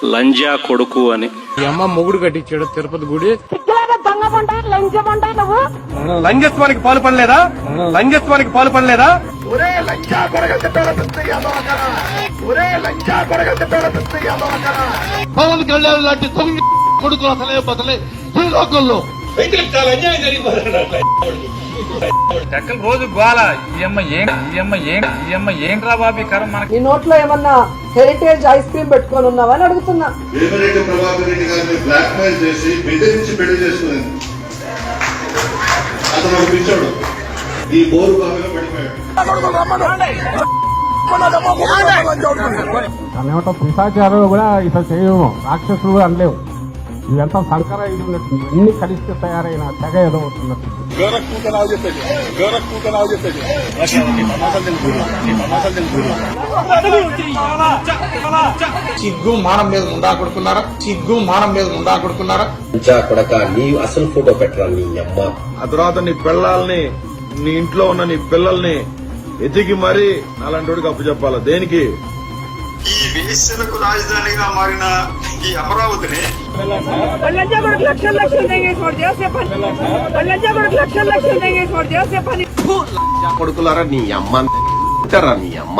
లంజా కొడుకు అని. ఈ అమ్మ మొగుడు కట్టించాడు తిరుపతి గుడి. లంజత్వానికి పాల్పడలేదా? లంజత్వానికి పాల్పడలేదా? పవన్ కళ్యాణ్ లాంటి తొంగి కొడుకులు అసలే బతలే ఈ లోకంలో. రోజు గోల ఏంట్రా బాబీ కరం మనకి. నీ నోట్లో ఏమన్నా హెరిటేజ్ ఐస్ క్రీమ్ పెట్టుకొని ఉన్నావా అని అడుగుతున్నా. వేమిరెడ్డి ప్రభాకర్ రెడ్డి గారిని బ్లాక్ మెయిల్ చేసి బెదిరించి పెళ్లి చేసుకునేది. అతను ఒక పిచ్చోడు. ఈ బోరు బావిలో పడిపోయాడు. ఏమంటాం పిశాచారులు కూడా ఇట్లా చేయము, రాక్షసులు కూడా అనలేవు. ఇదంతా సంకర ఇది ఉన్నట్టు అన్ని కలిస్తే తయారైన తెగ ఏదో అవుతున్నట్టు. సిగ్గు మానం మీద ముందా కొడుకున్నారా? సిగ్గు మానం మీద ముందా కొడుకున్నారా? కొడక నీ అసలు ఫోటో పెట్టరా నీ అమ్మ. ఆ తర్వాత నీ పిల్లల్ని, నీ ఇంట్లో ఉన్న నీ పిల్లల్ని ఎతికి మరీ అలాంటి అప్పు చెప్పాలా? దేనికి? ఈ వేశ్యలకు రాజధానిగా మారిన ఈ అమరావతిని కొడుకులారా నీ అమ్మ నీ అమ్మ.